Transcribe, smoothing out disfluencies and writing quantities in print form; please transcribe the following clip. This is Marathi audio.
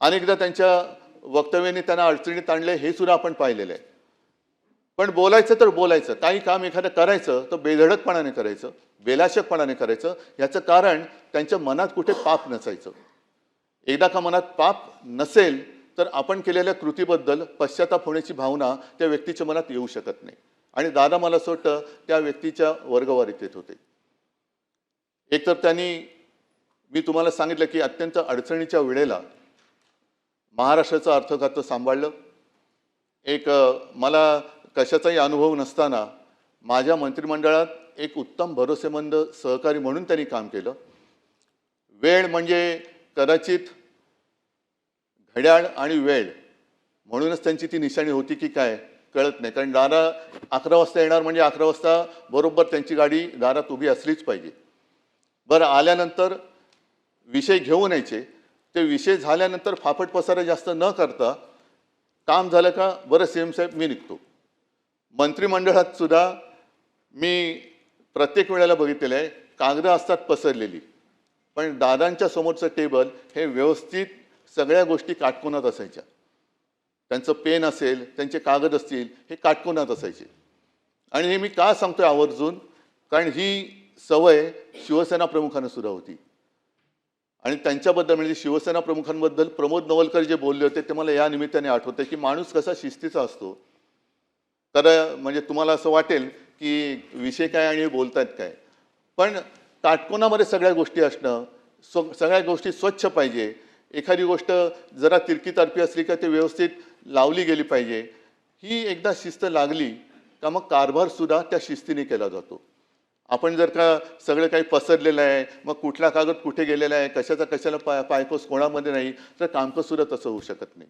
अनेकदा त्यांच्या वक्तव्याने त्यांना अडचणीत आणले हे सुद्धा आपण पाहिलेलं आहे. पण बोलायचं तर बोलायचं, काही काम एखादं करायचं तर बेधडकपणाने करायचं, बेलाशकपणाने करायचं. याचं कारण त्यांच्या मनात कुठे पाप नसायचं. एकदा का मनात पाप नसेल तर आपण केलेल्या कृतीबद्दल पश्चाताप होण्याची भावना त्या व्यक्तीच्या मनात येऊ शकत नाही. आणि दादा मला असं वाटतं त्या व्यक्तीच्या वर्गवारीत येत होते. एकतर त्यांनी, मी तुम्हाला सांगितलं की अत्यंत अडचणीच्या वेळेला महाराष्ट्राचं अर्थखातं सांभाळलं. मला कशाचाही अनुभव नसताना माझ्या मंत्रिमंडळात एक उत्तम भरोसेमंद सहकारी म्हणून त्यांनी काम केलं. वेळ म्हणजे कदाचित घड्याळ आणि वेळ म्हणूनच त्यांची ती निशाणी होती की काय कळत नाही. कारण दादा 11 वाजता येणार म्हणजे 11 वाजता बरोबर त्यांची गाडी दारात उभी असलीच पाहिजे. बरं, आल्यानंतर विषय घेऊन यायचे. ते विषय झाल्यानंतर फाफट पसारा जास्त न करता काम झालं का बरं सीएम साहेब मी निघतो. मंत्रिमंडळात सुद्धा मी प्रत्येक वेळेला बघितलेलं आहे कागदं असतात पसरलेली, पण दादांच्या समोरचं टेबल हे व्यवस्थित सगळ्या गोष्टी काटकोनात असायच्या. त्यांचं पेन असेल, त्यांचे कागद असतील, हे काटकोनात असायचे. आणि हे मी का सांगतोय आवर्जून, कारण ही सवय शिवसेना प्रमुखांना सुद्धा होती. आणि त्यांच्याबद्दल म्हणजे शिवसेना प्रमुखांबद्दल प्रमोद नवलकर जे बोलले होते ते मला या निमित्ताने आठवते की माणूस कसा शिस्तीचा असतो. तर म्हणजे तुम्हाला असं वाटेल की विषय काय आणि बोलतायत काय, पण काटकोनामध्ये सगळ्या गोष्टी असणं, सगळ्या गोष्टी स्वच्छ पाहिजे. एखादी गोष्ट जरा तिरकी तारपी असली का ते व्यवस्थित लावली गेली पाहिजे. ही एकदा शिस्त लागली का मग कारभार सुद्धा त्या शिस्तीने केला जातो. आपण जर का सगळं काही पसरलेलं आहे, मग कुठला कागद कुठे गेलेला आहे, कशाचा कशाला पायपोस कोणामध्ये नाही, तर कामकाज सुद्धा तसं होऊ शकत नाही.